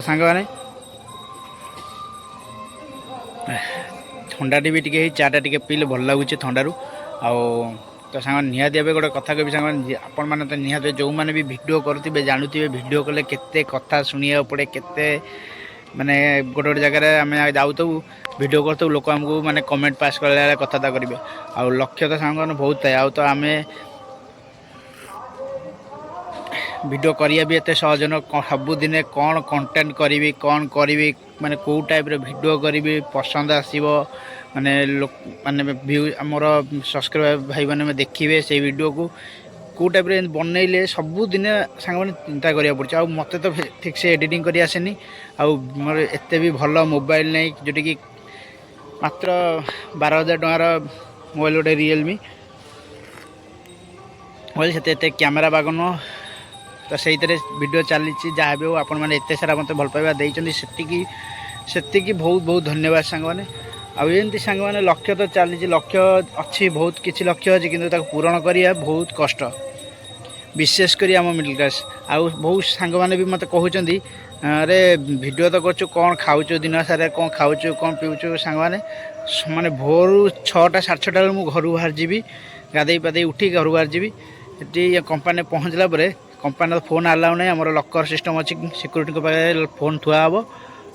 सांग मैंने थंडाटी भी टे चाटा टे पीले भल लगुच थंडारू आउ तो सांग निहाती भाई गोटे कथा कह सांग आपण मैंने तो निहाती जो मैंने भी भिड करुवे जानूे भिड कले केते कथा शुणा पड़े केते माने गोटे गोटे जगह आम जाऊँ भिड कर लोक आमको माने कमेंट पास कर कथा करेंगे आउ लक्ष्य तो सांग मैंने बहुत थाए आउ तो आम भिडियो करिया भी एत सहज न सबुदिने कौन कंटेंट करी कौन करी माने कौ टाइप भिडियो करी पसंद आसो माने लोक माने व्यू आमर सब्सक्राइबर भाई मैंने देखिए से वीडियो को कौ टाइप बनइले सबुदिने सांग मैंने चिंता करा पड़े मत तो ठीक से एडिटिंग कर आसेनी आर एत भी भल मोबाइल नहीं जोटी कि मात्र 12,000 टंकार मोबाइल गोटे रियलमी मोबाइल से कैमेरा बाग न तो से वीडियो चली जहाँ भी हो आपण मैंने एत सारा मत भल पाइबा देती से बहुत बहुत धन्यवाद सांग मैंने आमती सांग मैंने लक्ष्य तो चली लक्ष्य अच्छी बहुत किसी लक्ष्य अच्छी कि पूरण करिया बहुत कष्ट विशेष कर आम मिडिल क्लास आउ बहुत सांग मैंने भी मत कहते अरे वीडियो तो कर कौन खाऊ दिन सारा कौन खाऊ कौन पीऊँ सांग मैंने माने भोर 6टा 6:30 मुझे घर बाहर जी गाधे पाधे उठी घर बाहर जी कंपानी पहुँचला कंपानी फोन आलाउ ना आम लकर सिस्टम अच्छी सिक्यूरीटी पाखे फोन थुआ हम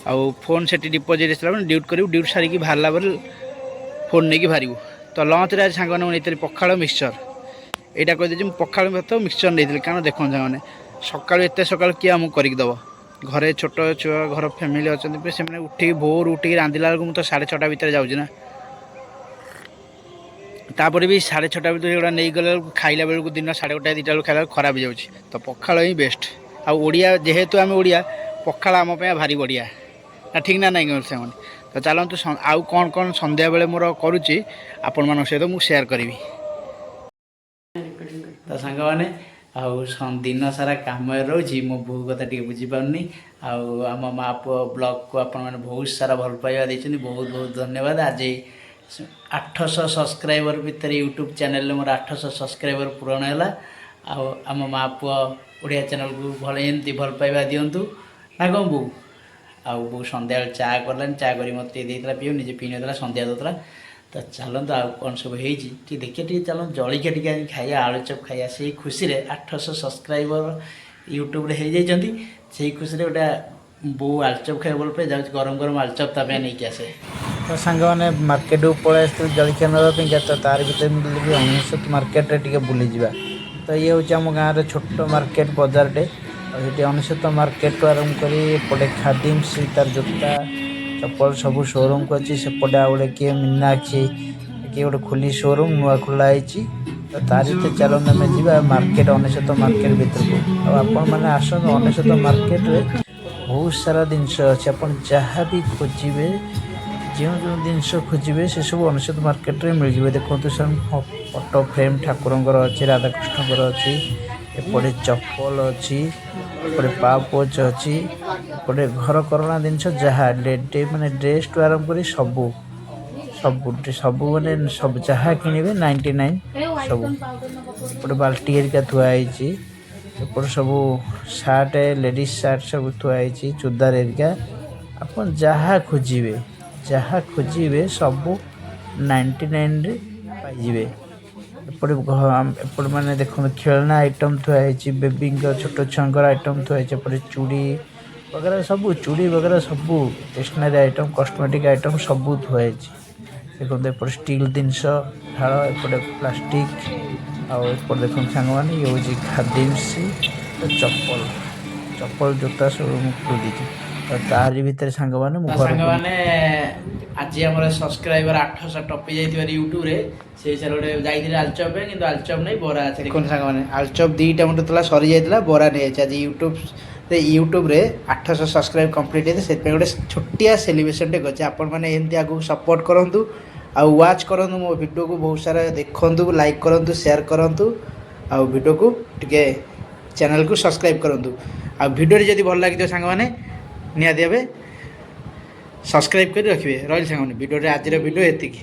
आउ फोन से डिपोजिट ड्यूटी करूँ ड्यूटी सारिकी बाहरला फोन नहीं बाहर तो लंच आज सांग मैंने पखाड़ मिक्सचर यहाँ कहीदे पखाड़ भात मिक्सचर नहीं कारण देखो सांग मैंने सका एत सका किए आमको करदेव घरे छोट छुआ घर फैमिली अच्छा से उठिक भोर उठिक रांधिला बेलू मुझे 6:30 भितर जाऊँ तापर भी 6:30 भितर नहीं गला खाइला बेलू दिन 1:30 2टा खाइला खराब हो जाऊँगी तो पखाड़ ही बेस्ट आड़िया जेहेतु आम ओडिया पखाड़ आम भारी बढ़िया ठीक ना नहीं से तो चलतु आउ कौन कौन संध्या बेले मोर करुच्ची आपण मान सहित मुझे सेयार करी तो सांग मैंने दिन सारा कम रोची मो बो कथा टे बुझीपारनी आम माँ पुआ ब्लॉग को आपण मैंने बहुत सारा भल पाइबा देते बहुत बहुत धन्यवाद आज 800 सब्सक्राइबर भितर यूट्यूब चैनल मोर 800 सब्सक्राइबर पूरण है आम माँ पुआ ओडिया चैनल को भल एमती भल पाइबा दिंतु ना कौन बो आउ बो सन्ध्या चा कलानी चा कर मत देता पीओ निजे पी ना सन्ध्या देता तो चलते आउ कौन सब हो देखिए चलो जलिया टी खाइया आलुचप खाइया से खुशी 800 सब्सक्राइबर यूट्यूब रे हो जाती से खुशी गोटे बो आलुचप खाई भल पाए जाऊँ गरम गरम आलुचप ताप नहीं आसे तो सांग मैंने मार्केट को पलि आस जलिया नापी तो तार भर मिले अनेशत मार्केट टे बुली जा तो ये हूँ आम गाँव में छोट मार्केट बजार टे ये अनेशत मार्केट को आरम्भ कर खादिम्स तार जोता चप्पल सब शोरूम को अच्छी सेपटे आ गए किए मीनाक्षी किए गोटे खोली शोरूम नुआ खोलाई तो तारीख चलते आम जा मार्केट अनेशत मार्केट भर को आपण मैंने आसत अनेशत मार्केट में बहुत सारा जिनस अच्छे आप जहाँ भी खोजे जो जो जिनस खोजे से सब अनेशत मार्केट में मिल जाए देखो सर फोटो फ्रेम ठाकुर अच्छी राधाकृष्ण अच्छी एपटे चप्पल अच्छी एपटे पाउच अच्छी एपटे घर करणा जिनस जहाँ माने ड्रेस टू आरम्भ कर सबू सब सब मैंने सब जहाँ किणवे 99 सब एपटे बाल्टी हेरिका थुआई एपटे सब सार्ट लेडीज सार्ट सब थुआई चूड़दार हेरिका आप जहाँ खोजे सब 99 रे पाइबे एपटे मैंने देखो खेलना आइटम थुआई बेबी छोट छुआ आइटम थुआई एपटे चूड़ी वगैरह सब चूड़ी वगैरह सब स्टेशनरी आइटम कॉस्मेटिक आइटम सब थुआई देखो एपटे स्टील जिनस ढाल एपटे प्लास्टिक आउट देखो सांग मैंने ये हूँ खादिम्स चप्पल चप्पल जोता सब खोल दी तो तारी भितर सांग मैंने आज आम सब्सक्राइबर 800 टपी जाइए यूट्यूब रे से सर गोटे जाइए आलुचप कि आलुचप नहीं बरा देखो सांग मैंने आलुचप 2टा मिनट सरी जाता बरा नहीं आज यूट्यूब रे 800 सब्सक्राइब कंप्लीट होते से गोटे छोटिया सेलिब्रेशन टे कर आपण मैंने एमती आगे सपोर्ट करूँ आउ वाच करूँ मो वीडियो को बहुत सारा देखूँ लाइक करूँ शेयर करूँ आउ वीडियो को टिके चैनल को सब्सक्राइब करूँ आ वीडियो जब भल लगी सांग मैंने निहाती भावे सब्सक्राइब कर रखिए रही सांग वीडियो आज वीडियो एतिक।